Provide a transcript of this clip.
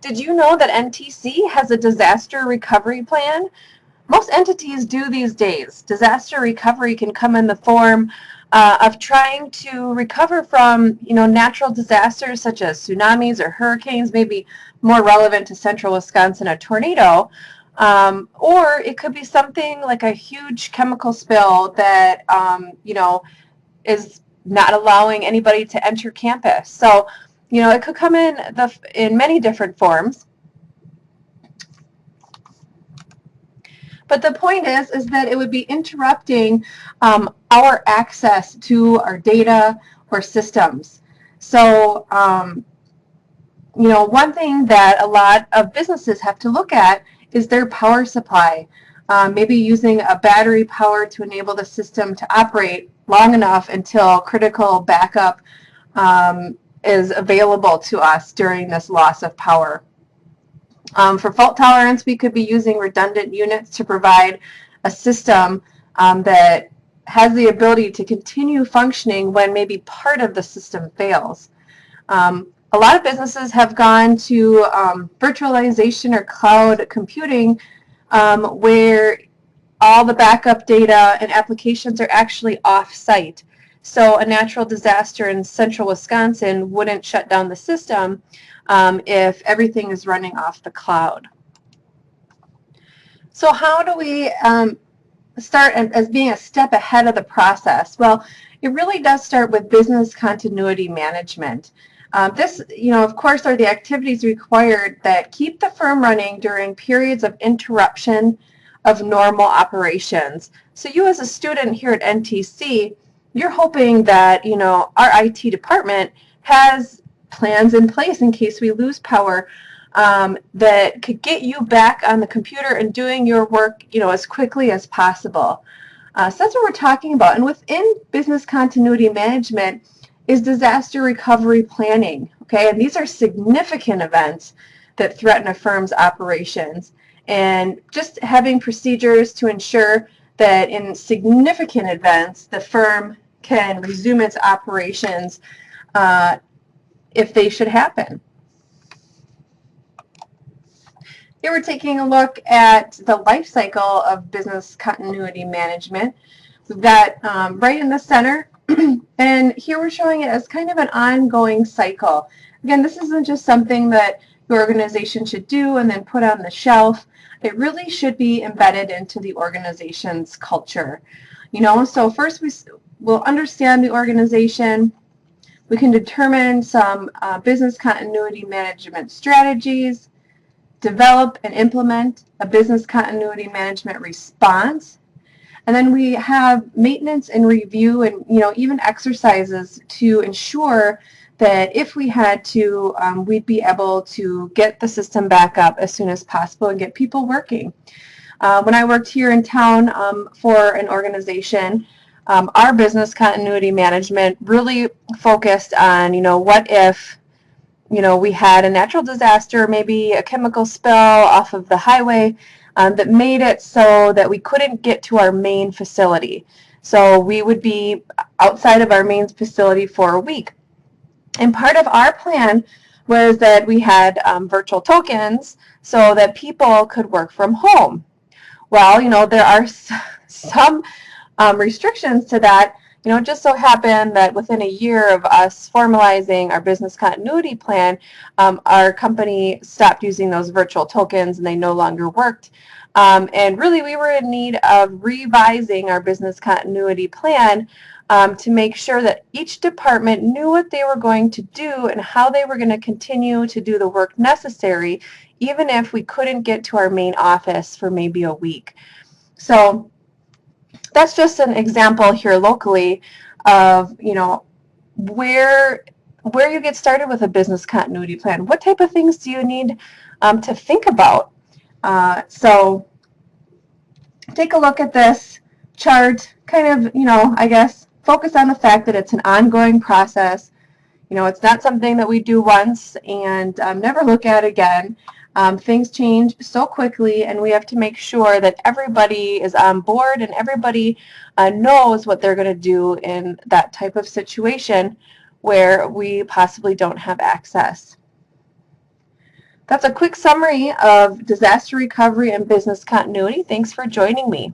Did you know that NTC has a disaster recovery plan? Most entities do these days. Disaster recovery can come in the form of trying to recover from, natural disasters such as tsunamis or hurricanes, maybe more relevant to central Wisconsin, a tornado. Or it could be something like a huge chemical spill that, is not allowing anybody to enter campus. So, it could come in many different forms. But the point is that it would be interrupting our access to our data or systems. So, one thing that a lot of businesses have to look at is their power supply. Maybe using a battery power to enable the system to operate long enough until critical backup is available to us during this loss of power. For fault tolerance, we could be using redundant units to provide a system that has the ability to continue functioning when maybe part of the system fails. A lot of businesses have gone to virtualization or cloud computing where all the backup data and applications are actually off-site. So a natural disaster in central Wisconsin wouldn't shut down the system if everything is running off the cloud. So how do we start as being a step ahead of the process? Well, it really does start with business continuity management. This, of course, are the activities required that keep the firm running during periods of interruption of normal operations. So you as a student here at NTC, you're hoping that, our IT department has plans in place in case we lose power that could get you back on the computer and doing your work, as quickly as possible. So that's what we're talking about. And within business continuity management is disaster recovery planning. Okay, and these are significant events that threaten a firm's operations. And just having procedures to ensure that in significant events, the firm can resume its operations if they should happen. Here we're taking a look at the life cycle of business continuity management. We've got right in the center, and here we're showing it as kind of an ongoing cycle. Again, this isn't just something that your organization should do and then put on the shelf. It really should be embedded into the organization's culture. So first we'll understand the organization. We can determine some business continuity management strategies, develop and implement a business continuity management response, and then we have maintenance and review and even exercises to ensure that if we had to, we'd be able to get the system back up as soon as possible and get people working. When I worked here in town for an organization, our business continuity management really focused on, what if, we had a natural disaster, maybe a chemical spill off of the highway that made it so that we couldn't get to our main facility. So we would be outside of our main facility for a week. And part of our plan was that we had virtual tokens so that people could work from home. Well, there are some restrictions to that. It just so happened that within a year of us formalizing our business continuity plan, our company stopped using those virtual tokens and they no longer worked. And really, we were in need of revising our business continuity plan to make sure that each department knew what they were going to do and how they were going to continue to do the work necessary, even if we couldn't get to our main office for maybe a week. So that's just an example here locally of, where you get started with a business continuity plan. What type of things do you need to think about? So take a look at this chart, kind of, I guess, focus on the fact that it's an ongoing process. It's not something that we do once and never look at again. Things change so quickly, and we have to make sure that everybody is on board and everybody knows what they're going to do in that type of situation where we possibly don't have access. That's a quick summary of disaster recovery and business continuity. Thanks for joining me.